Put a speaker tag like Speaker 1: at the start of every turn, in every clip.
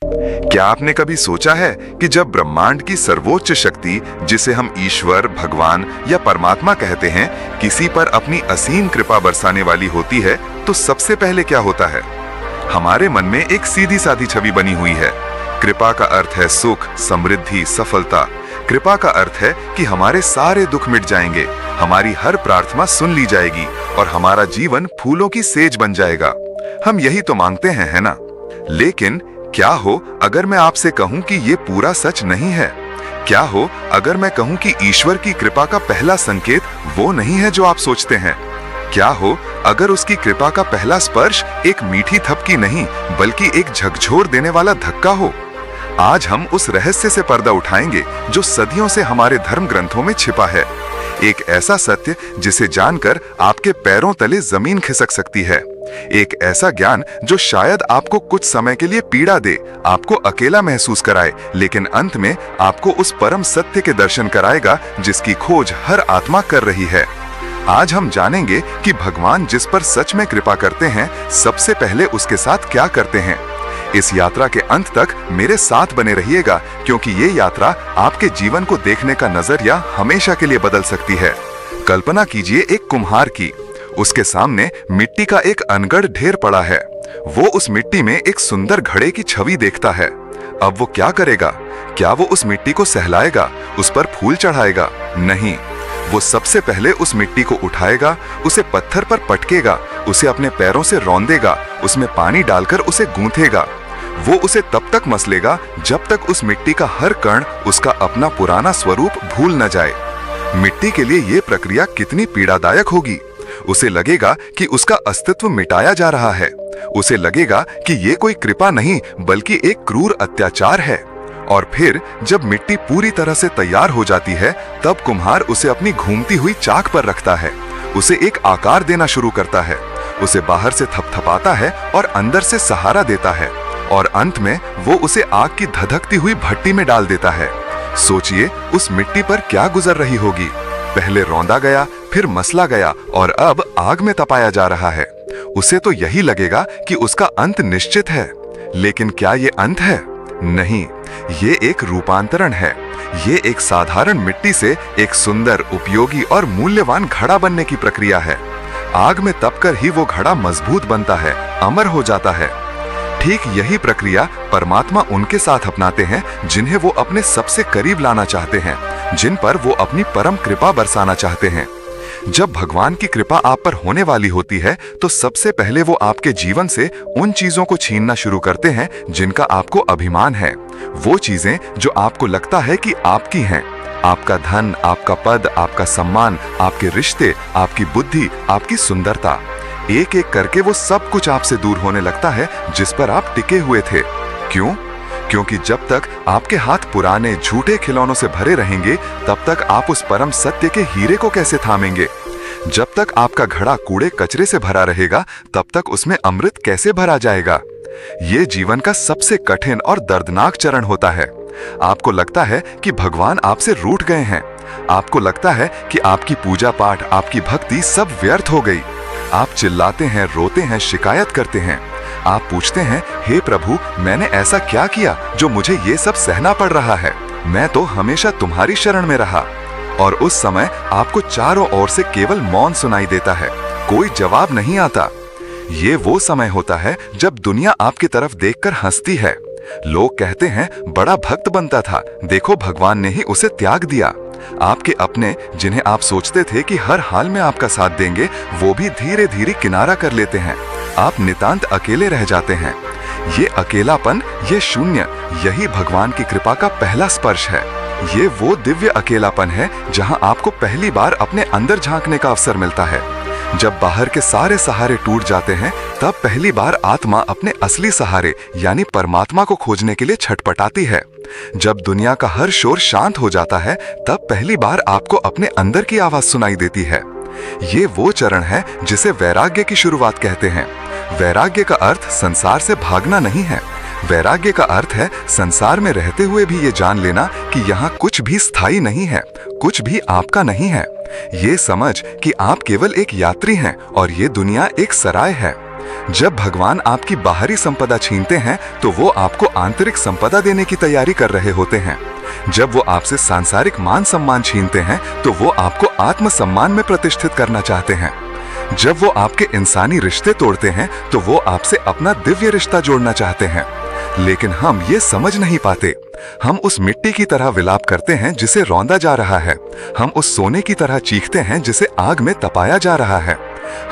Speaker 1: क्या आपने कभी सोचा है कि जब ब्रह्मांड की सर्वोच्च शक्ति, जिसे हम ईश्वर, भगवान या परमात्मा कहते हैं, किसी पर अपनी असीम कृपा बरसाने वाली होती है तो सबसे पहले क्या होता है? हमारे मन में एक सीधी सादी छवि बनी हुई है। कृपा का अर्थ है सुख, समृद्धि, सफलता। कृपा का अर्थ है कि हमारे सारे दुख मिट जाएंगे, हमारी हर प्रार्थना सुन ली जाएगी और हमारा जीवन फूलों की सेज बन जाएगा। हम यही तो मांगते हैं, है ना? लेकिन क्या हो अगर मैं आपसे कहूं कि ये पूरा सच नहीं है? क्या हो अगर मैं कहूं कि ईश्वर की कृपा का पहला संकेत वो नहीं है जो आप सोचते हैं? क्या हो अगर उसकी कृपा का पहला स्पर्श एक मीठी थपकी नहीं बल्कि एक झकझोर देने वाला धक्का हो? आज हम उस रहस्य से पर्दा उठाएंगे जो सदियों से हमारे धर्म ग्रंथों में छिपा है। एक ऐसा सत्य जिसे जानकर आपके पैरों तले जमीन खिसक सकती है। एक ऐसा ज्ञान जो शायद आपको कुछ समय के लिए पीड़ा दे, आपको अकेला महसूस कराए, लेकिन अंत में आपको उस परम सत्य के दर्शन कराएगा जिसकी खोज हर आत्मा कर रही है। आज हम जानेंगे कि भगवान जिस पर सच में कृपा करते हैं, सबसे पहले उसके साथ क्या करते हैं। इस यात्रा के अंत तक मेरे साथ बने रहिएगा, क्योंकि ये यात्रा आपके जीवन को देखने का नजरिया हमेशा के लिए बदल सकती है। कल्पना कीजिए एक कुम्हार की। उसके सामने मिट्टी का एक अनगढ़ ढेर पड़ा है। वो उस मिट्टी में एक सुंदर घड़े की छवि देखता है। अब वो क्या करेगा? क्या वो उस मिट्टी को सहलाएगा, उस पर फूल चढ़ाएगा? नहीं, वो सबसे पहले उस मिट्टी को उठाएगा, उसे पत्थर पर पटकेगा, उसे अपने पैरों से रौंदेगा, उसमें पानी डालकर उसे गूंथेगा। वो उसे तब तक मसलेगा जब तक उस मिट्टी का हर कण उसका अपना पुराना स्वरूप भूल न जाए। मिट्टी के लिए ये प्रक्रिया कितनी पीड़ादायक होगी। उसे लगेगा कि उसका अस्तित्व मिटाया जा रहा है। उसे लगेगा कि ये कोई कृपा नहीं बल्कि एक क्रूर अत्याचार है। और फिर जब मिट्टी पूरी तरह से तैयार हो जाती है, तब कुम्हार उसे अपनी घूमती हुई चाक पर रखता है, उसे एक आकार देना शुरू करता है, उसे बाहर से थपथपाता है और अंदर से सहारा देता है, और अंत में वो उसे आग की धधकती हुई भट्टी में डाल देता है। सोचिए उस मिट्टी पर क्या गुजर रही होगी। पहले रौंदा गया, फिर मसला गया और अब आग में तपाया जा रहा है। उसे तो यही लगेगा कि उसका अंत निश्चित है। लेकिन क्या ये अंत है? नहीं, ये एक रूपांतरण है। ये एक साधारण मिट्टी से एक सुंदर, उपयोगी और मूल्यवान घड़ा बनने की प्रक्रिया है। आग में तपकर ही वो घड़ा मजबूत बनता है, अमर हो जाता है। ठीक यही प्रक्रिया परमात्मा उनके साथ अपनाते हैं जिन्हें वो अपने सबसे करीब लाना चाहते हैं, जिन पर वो अपनी परम कृपा बरसाना चाहते हैं। जब भगवान की कृपा आप पर होने वाली होती है तो सबसे पहले वो आपके जीवन से उन चीजों को छीनना शुरू करते हैं जिनका आपको अभिमान है। वो चीजें जो आपको लगता है कि आपकी हैं। आपका धन, आपका पद, आपका सम्मान, आपके रिश्ते, आपकी बुद्धि, आपकी सुंदरता। एक एक करके वो सब कुछ आपसे दूर होने लगता है जिस पर आप टिके हुए थे। क्यों? क्योंकि जब तक आपके हाथ पुराने झूठे खिलौनों से भरे रहेंगे, तब तक आप उस परम सत्य के हीरे को कैसे थामेंगे? जब तक आपका घड़ा कूड़े कचरे से भरा रहेगा, तब तक उसमें अमृत कैसे भरा जाएगा? ये जीवन का सबसे कठिन और दर्दनाक चरण होता है। आपको लगता है कि भगवान आपसे रूठ गए हैं। आपको लगता है कि आपकी पूजा पाठ, आपकी भक्ति सब व्यर्थ हो गई। आप चिल्लाते हैं, रोते हैं, शिकायत करते हैं। आप पूछते हैं, हे प्रभु, मैंने ऐसा क्या किया जो मुझे ये सब सहना पड़ रहा है? मैं तो हमेशा तुम्हारी शरण में रहा। और उस समय आपको चारों ओर से केवल मौन सुनाई देता है, कोई जवाब नहीं आता। ये वो समय होता है जब दुनिया आपकी तरफ देखकर हंसती है। लोग कहते हैं, बड़ा भक्त बनता था, देखो भगवान ने ही उसे त्याग दिया। आपके अपने, जिन्हें आप सोचते थे कि हर हाल में आपका साथ देंगे, वो भी धीरे धीरे किनारा कर लेते हैं। आप नितांत अकेले रह जाते हैं। ये अकेलापन, ये शून्य, यही भगवान की कृपा का पहला स्पर्श है। ये वो दिव्य अकेलापन है जहां आपको पहली बार अपने अंदर झांकने का अवसर मिलता है। जब बाहर के सारे सहारे टूट जाते हैं, तब पहली बार आत्मा अपने असली सहारे यानी परमात्मा को खोजने के लिए छटपटाती है। जब दुनिया का हर शोर शांत हो जाता है, तब पहली बार आपको अपने अंदर की आवाज सुनाई देती है। ये वो चरण है जिसे वैराग्य की शुरुआत कहते हैं। वैराग्य का अर्थ संसार से भागना नहीं है। वैराग्य का अर्थ है संसार में रहते हुए भी ये जान लेना कि यहाँ कुछ भी स्थायी नहीं है, कुछ भी आपका नहीं है। ये समझ कि आप केवल एक यात्री हैं और ये दुनिया एक सराय है। जब भगवान आपकी बाहरी संपदा छीनते हैं तो वो आपको आंतरिक संपदा देने की तैयारी कर रहे होते हैं। जब वो आपसे सांसारिक मान सम्मान छीनते हैं तो वो आपको आत्म सम्मान में प्रतिष्ठित करना चाहते हैं। जब वो आपके इंसानी रिश्ते तोड़ते हैं तो वो आपसे अपना दिव्य रिश्ता जोड़ना चाहते हैं। लेकिन हम ये समझ नहीं पाते। हम उस मिट्टी की तरह विलाप करते हैं जिसे रौंदा जा रहा है। हम उस सोने की तरह चीखते हैं जिसे आग में तपाया जा रहा है।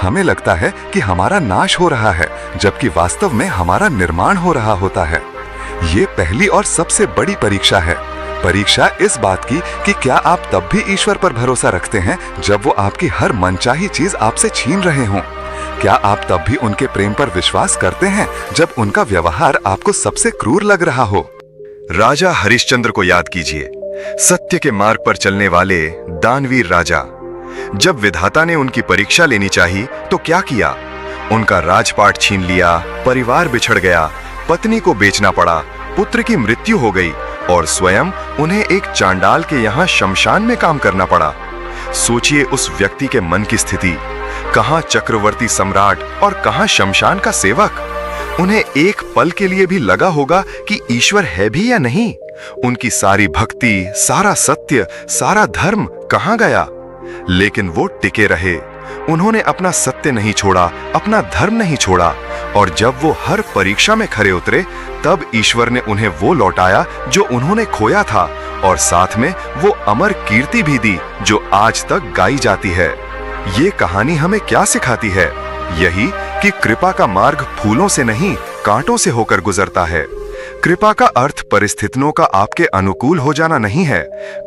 Speaker 1: हमें लगता है कि हमारा नाश हो रहा है, जबकि वास्तव में हमारा निर्माण हो रहा होता है। ये पहली और सबसे बड़ी परीक्षा है। परीक्षा इस बात की कि क्या आप तब भी ईश्वर पर भरोसा रखते हैं जब वो आपकी हर मनचाही चीज आपसे छीन रहे हों। क्या आप तब भी उनके प्रेम पर विश्वास करते हैं जब उनका व्यवहार आपको सबसे क्रूर लग रहा हो।
Speaker 2: राजा हरिश्चंद्र को याद कीजिए, सत्य के मार्ग पर चलने वाले दानवीर राजा। जब विधाता ने उनकी परीक्षा लेनी चाहिए तो क्या किया? उनका राजपाट छीन लिया, परिवार बिछड़ गया, पत्नी को बेचना पड़ा, पुत्र की मृत्यु हो गई और स्वयं उन्हें एक चांडाल के यहाँ शमशान में काम करना पड़ा। सोचिए उस व्यक्ति के मन की स्थिति, कहां चक्रवर्ती सम्राट और कहां शमशान का सेवक। उन्हें एक पल के लिए भी लगा होगा कि ईश्वर है भी या नहीं। उनकी सारी भक्ति, सारा सत्य, सारा धर्म कहां गया? लेकिन वो टिके रहे। उन्होंने अपना सत्य नहीं छोड़ा, अपना धर्म नहीं छोड़ा। और जब वो हर परीक्षा में खरे उतरे तब ईश्वर ने उन्हें वो लौटाया जो उन्होंने खोया था, और साथ में वो अमर कीर्ति भी दी जो आज तक गाई जाती है। ये कहानी हमें क्या सिखाती है? यही कि कृपा का मार्ग फूलों से नहीं, कांटों से होकर गुजरता है। कृपा का अर्थ परिस्थितियों का आपके अनुकूल हो जाना नहीं है।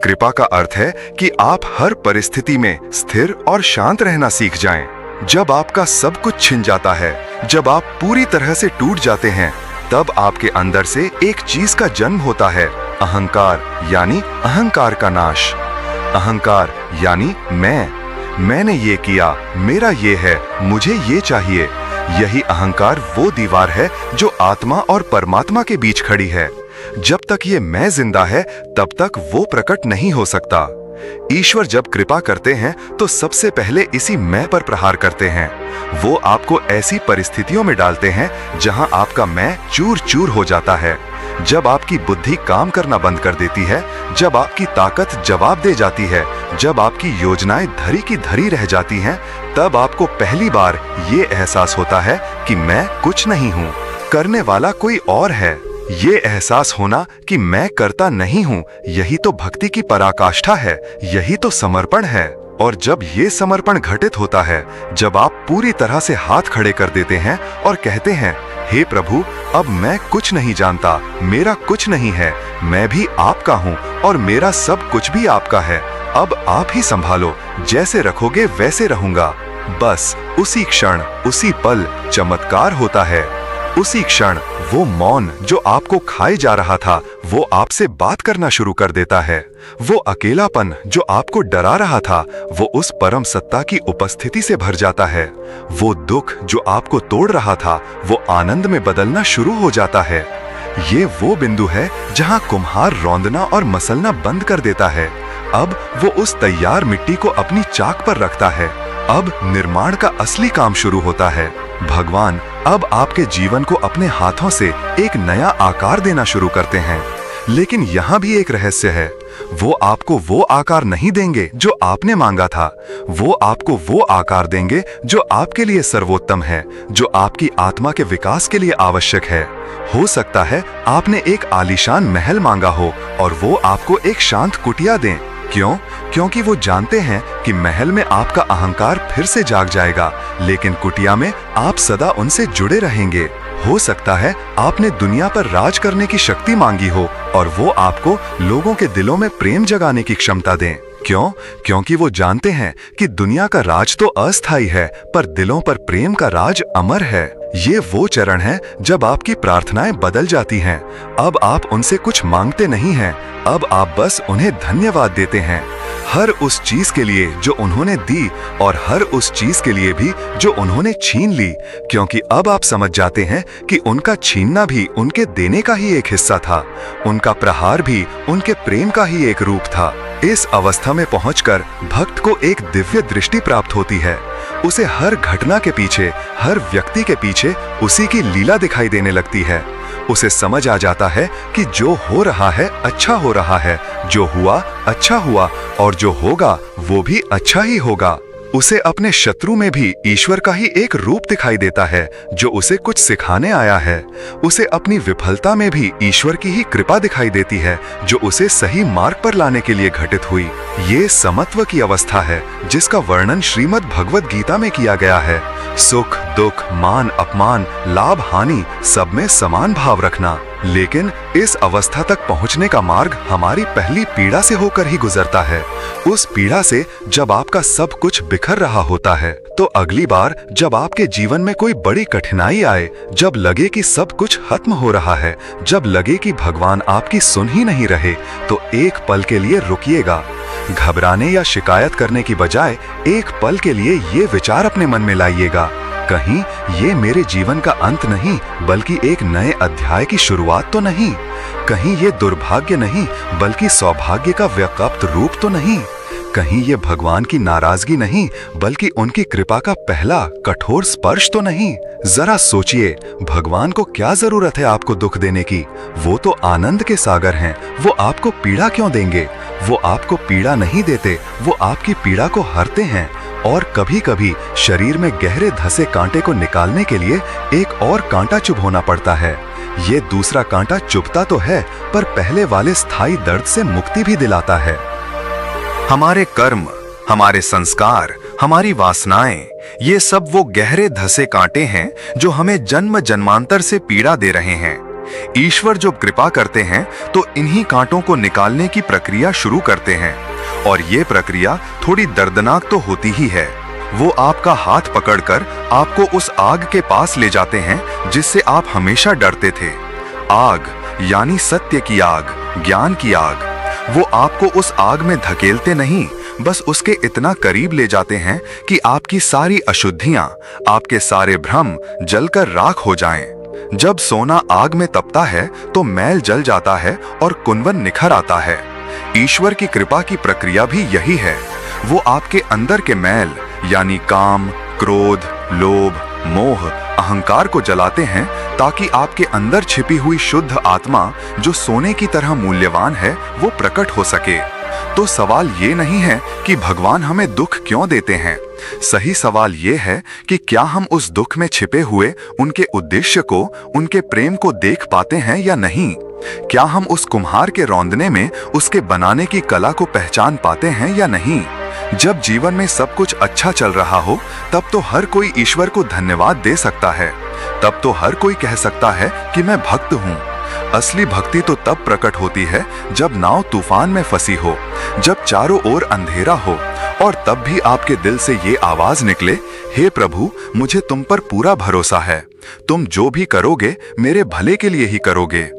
Speaker 2: कृपा का अर्थ है कि आप हर परिस्थिति में स्थिर और शांत रहना सीख जाएं। जब आपका सब कुछ छिन जाता है, जब आप पूरी तरह से टूट जाते हैं, तब आपके अंदर से एक चीज का जन्म होता है, अहंकार, यानी अहंकार का नाश। अहंकार यानी मैंने ये किया, मेरा ये है, मुझे ये चाहिए। यही अहंकार वो दीवार है जो आत्मा और परमात्मा के बीच खड़ी है। जब तक ये मैं जिंदा है तब तक वो प्रकट नहीं हो सकता। ईश्वर जब कृपा करते हैं तो सबसे पहले इसी मैं पर प्रहार करते हैं। वो आपको ऐसी परिस्थितियों में डालते हैं जहां आपका मैं चूर चूर हो जाता है। जब आपकी बुद्धि काम करना बंद कर देती है, जब आपकी ताकत जवाब दे जाती है, जब आपकी योजनाएं धरी की धरी रह जाती हैं, तब आपको पहली बार ये एहसास होता है कि मैं कुछ नहीं हूँ, करने वाला कोई और है। ये एहसास होना कि मैं करता नहीं हूँ, यही तो भक्ति की पराकाष्ठा है, यही तो समर्पण है। और जब ये समर्पण घटित होता है, जब आप पूरी तरह से हाथ खड़े कर देते हैं और कहते हैं, हे प्रभु, अब मैं कुछ नहीं जानता, मेरा कुछ नहीं है, मैं भी आपका हूँ और मेरा सब कुछ भी आपका है, अब आप ही संभालो, जैसे रखोगे वैसे रहूंगा। बस उसी क्षण, उसी पल चमत्कार होता है। उसी क्षण वो मौन जो आपको खाए जा रहा था, वो आपसे बात करना शुरू कर देता है। वो अकेलापन जो आपको डरा रहा था, वो उस परम सत्ता की उपस्थिति से भर जाता है। वो दुख जो आपको तोड़ रहा था, वो आनंद में बदलना शुरू हो जाता है। ये वो बिंदु है जहां कुम्हार रौंदना और मसलना बंद कर देता है। अब वो उस तैयार मिट्टी को अपनी चाक पर रखता है। अब निर्माण का असली काम शुरू होता है। भगवान अब आपके जीवन को अपने हाथों से एक नया आकार देना शुरू करते हैं। लेकिन यहाँ भी एक रहस्य है, वो आपको वो आकार नहीं देंगे जो आपने मांगा था। वो आपको वो आकार देंगे जो आपके लिए सर्वोत्तम है, जो आपकी आत्मा के विकास के लिए आवश्यक है। हो सकता है आपने एक आलीशान महल मांगा हो और वो आपको एक शांत कुटिया दें। क्यों? क्योंकि वो जानते हैं कि महल में आपका अहंकार फिर से जाग जाएगा, लेकिन कुटिया में आप सदा उनसे जुड़े रहेंगे। हो सकता है आपने दुनिया पर राज करने की शक्ति मांगी हो और वो आपको लोगों के दिलों में प्रेम जगाने की क्षमता दें। क्यों? क्योंकि वो जानते हैं कि दुनिया का राज तो अस्थायी है, पर दिलों पर प्रेम का राज अमर है। ये वो चरण है जब आपकी प्रार्थनाएं बदल जाती हैं। अब आप उनसे कुछ मांगते नहीं हैं, अब आप बस उन्हें धन्यवाद देते हैं, हर उस चीज के लिए जो उन्होंने दी और हर उस चीज के लिए भी जो उन्होंने छीन ली। क्योंकि अब आप समझ जाते हैं कि उनका छीनना भी उनके देने का ही एक हिस्सा था, उनका प्रहार भी उनके प्रेम का ही एक रूप था। इस अवस्था में पहुंचकर भक्त को एक दिव्य दृष्टि प्राप्त होती है। उसे हर घटना के पीछे, हर व्यक्ति के पीछे उसी की लीला दिखाई देने लगती है। उसे समझ आ जाता है कि जो हो रहा है अच्छा हो रहा है, जो हुआ अच्छा हुआ, और जो होगा वो भी अच्छा ही होगा। उसे अपने शत्रु में भी ईश्वर का ही एक रूप दिखाई देता है जो उसे कुछ सिखाने आया है। उसे अपनी विफलता में भी ईश्वर की ही कृपा दिखाई देती है जो उसे सही मार्ग पर लाने के लिए घटित हुई। ये समत्व की अवस्था है जिसका वर्णन श्रीमद् भगवद गीता में किया गया है। सुख दुख, मान अपमान, लाभ हानि, सब में समान भाव रखना। लेकिन इस अवस्था तक पहुंचने का मार्ग हमारी पहली पीड़ा से होकर ही गुजरता है। उस पीड़ा से जब आपका सब कुछ बिखर रहा होता है, तो अगली बार जब आपके जीवन में कोई बड़ी कठिनाई आए, जब लगे कि सब कुछ खत्म हो रहा है, जब लगे कि भगवान आपकी सुन ही नहीं रहे, तो एक पल के लिए रुकिएगा। घबराने या शिकायत करने की बजाय एक पल के लिए ये विचार अपने मन में लाइएगा, कहीं ये मेरे जीवन का अंत नहीं बल्कि एक नए अध्याय की शुरुआत तो नहीं? कहीं ये दुर्भाग्य नहीं बल्कि सौभाग्य का व्याप्त रूप तो नहीं? कहीं ये भगवान की नाराजगी नहीं बल्कि उनकी कृपा का पहला कठोर स्पर्श तो नहीं? जरा सोचिए, भगवान को क्या जरूरत है आपको दुख देने की? वो तो आनंद के सागर हैं। वो आपको पीड़ा क्यों देंगे? वो आपको पीड़ा नहीं देते, वो आपकी पीड़ा को हरते हैं। और कभी कभी शरीर में गहरे धसे कांटे को निकालने के लिए एक और कांटा चुभोना पड़ता है। ये दूसरा कांटा चुभता तो है, पर पहले वाले स्थायी दर्द से मुक्ति भी दिलाता है। हमारे कर्म, हमारे संस्कार, हमारी वासनाएं, ये सब वो गहरे धसे कांटे हैं जो हमें जन्म जन्मांतर से पीड़ा दे रहे हैं। ईश्वर जो कृपा करते हैं तो इन्हीं कांटों को निकालने की प्रक्रिया शुरू करते हैं, और ये प्रक्रिया थोड़ी दर्दनाक तो होती ही है। वो आपका हाथ पकड़कर आपको उस आग के पास ले जाते हैं जिससे आप हमेशा डरते थे। आग यानी सत्य की आग, ज्ञान की आग। वो आपको उस आग में धकेलते नहीं, बस उसके इतना करीब ले जाते हैं कि आपकी सारी अशुद्धियां, आपके सारे भ्रम जलकर राख हो जाएं। जब सोना आग में तपता है तो मैल जल जाता है और कुंवन निखर आता है। ईश्वर की कृपा की प्रक्रिया भी यही है। वो आपके अंदर के मैल यानी काम, क्रोध, लोभ, मोह, अहंकार को जलाते हैं ताकि आपके अंदर छिपी हुई शुद्ध आत्मा जो सोने की तरह मूल्यवान है वो प्रकट हो सके। तो सवाल ये नहीं है कि भगवान हमें दुख क्यों देते हैं। सही सवाल ये है कि क्या हम उस दुख में छिपे हुए उनके उद्देश्य को, उनके प्रेम को देख पाते हैं या नहीं? क्या हम उस कुम्हार के रौंदने में उसके बनाने की कला को पहचान पाते हैं या नहीं? जब जीवन में सब कुछ अच्छा चल रहा हो तब तो हर कोई ईश्वर को धन्यवाद दे सकता है। तब तो हर कोई कह सकता है कि मैं भक्त हूँ। असली भक्ति तो तब प्रकट होती है जब नाव तूफान में फंसी हो, जब चारों ओर अंधेरा हो, और तब भी आपके दिल से ये आवाज निकले, हे प्रभु, मुझे तुम पर पूरा भरोसा है। तुम जो भी करोगे मेरे भले के लिए ही करोगे।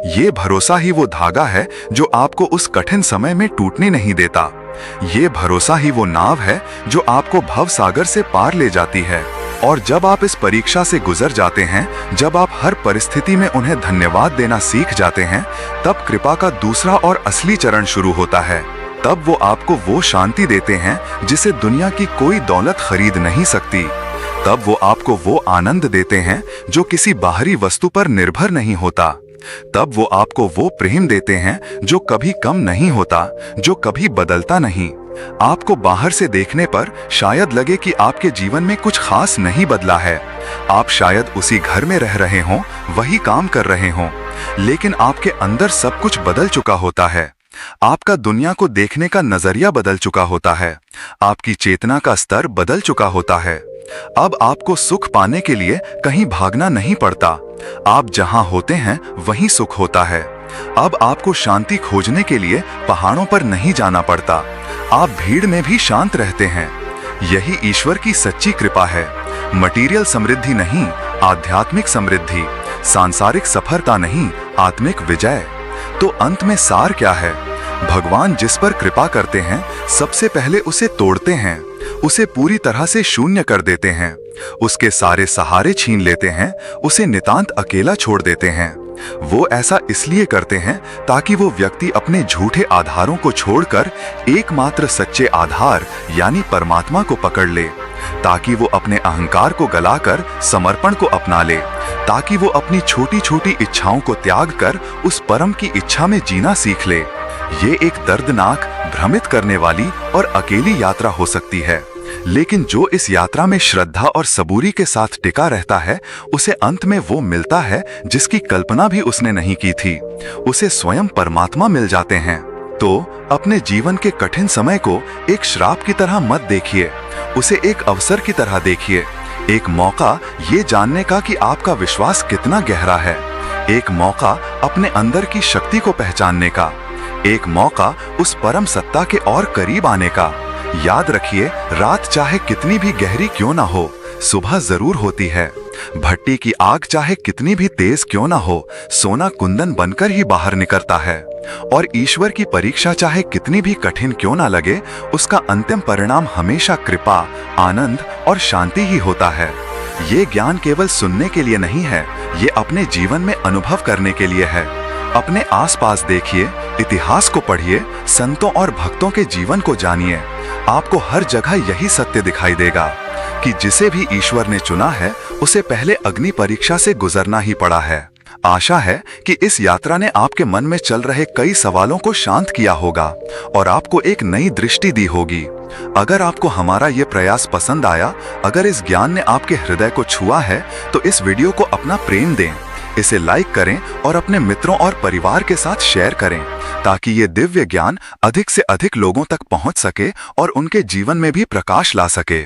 Speaker 2: ये भरोसा ही वो धागा है जो आपको उस कठिन समय में टूटने नहीं देता। ये भरोसा ही वो नाव है जो आपको भव सागर से पार ले जाती है। और जब आप इस परीक्षा से गुजर जाते हैं, जब आप हर परिस्थिति में उन्हें धन्यवाद देना सीख जाते हैं, तब कृपा का दूसरा और असली चरण शुरू होता है। तब वो आपको वो शांति देते हैं जिसे दुनिया की कोई दौलत खरीद नहीं सकती। तब वो आपको वो आनंद देते हैं जो किसी बाहरी वस्तु पर निर्भर नहीं होता। तब वो आपको वो प्रेम देते हैं जो कभी कम नहीं होता, जो कभी बदलता नहीं। आपको बाहर से देखने पर शायद लगे कि आपके जीवन में कुछ खास नहीं बदला है। आप शायद उसी घर में रह रहे हों, वही काम कर रहे हों, लेकिन आपके अंदर सब कुछ बदल चुका होता है। आपका दुनिया को देखने का नजरिया बदल चुका होता है। आपकी चेतना का स्तर बदल चुका होता है। अब आपको सुख पाने के लिए कहीं भागना नहीं पड़ता। आप जहां होते हैं वहीं सुख होता है। अब आपको शांति खोजने के लिए पहाड़ों पर नहीं जाना पड़ता। आप भीड़ में भी शांत रहते हैं। यही ईश्वर की सच्ची कृपा है। मटीरियल समृद्धि नहीं, आध्यात्मिक समृद्धि। सांसारिक सफलता नहीं, आत्मिक विजय। तो अंत में सार क्या है? भगवान जिस पर कृपा करते हैं सबसे पहले उसे तोड़ते हैं, उसे पूरी तरह से शून्य कर देते हैं, उसके सारे सहारे छीन लेते हैं, उसे नितांत अकेला छोड़ देते हैं। वो ऐसा इसलिए करते हैं ताकि वो व्यक्ति अपने झूठे आधारों को छोड़कर एकमात्र सच्चे आधार यानी परमात्मा को पकड़ ले।
Speaker 1: ताकि वो अपने अहंकार को गलाकर समर्पण को अपना ले, ताकि वो अपनी छोटी छोटी इच्छाओं को त्याग कर उस परम की इच्छा में जीना सीख ले। ये एक दर्दनाक, भ्रमित करने वाली और अकेली यात्रा हो सकती है, लेकिन जो इस यात्रा में श्रद्धा और सबूरी के साथ टिका रहता है, उसे अंत में वो मिलता है जिसकी कल्पना भी उसने नहीं की थी। उसे स्वयं परमात्मा मिल जाते हैं। तो अपने जीवन के कठिन समय को एक श्राप की तरह मत देखिए, उसे एक अवसर की तरह देखिए, एक मौका ये जानने का कि आपका विश्वास कितना गहरा है, एक मौका अपने अंदर की शक्ति को पहचानने का, एक मौका उस परम सत्ता के और करीब आने का। याद रखिए, रात चाहे कितनी भी गहरी क्यों ना हो, सुबह जरूर होती है। भट्टी की आग चाहे कितनी भी तेज क्यों ना हो, सोना कुंदन बनकर ही बाहर निकलता है। और ईश्वर की परीक्षा चाहे कितनी भी कठिन क्यों ना लगे, उसका अंतिम परिणाम हमेशा कृपा, आनंद और शांति ही होता है। ये ज्ञान केवल सुनने के लिए नहीं है, ये अपने जीवन में अनुभव करने के लिए है। अपने आसपास देखिए, इतिहास को पढ़िए, संतों और भक्तों के जीवन को जानिए। आपको हर जगह यही सत्य दिखाई देगा कि जिसे भी ईश्वर ने चुना है, उसे पहले अग्नि परीक्षा से गुजरना ही पड़ा है। आशा है कि इस यात्रा ने आपके मन में चल रहे कई सवालों को शांत किया होगा और आपको एक नई दृष्टि दी होगी। अगर आपको हमारा ये प्रयास पसंद आया, अगर इस ज्ञान ने आपके हृदय को छुआ है, तो इस वीडियो को अपना प्रेम दें, इसे लाइक करें और अपने मित्रों और परिवार के साथ शेयर करें, ताकि ये दिव्य ज्ञान अधिक से अधिक लोगों तक पहुंच सके और उनके जीवन में भी प्रकाश ला सके।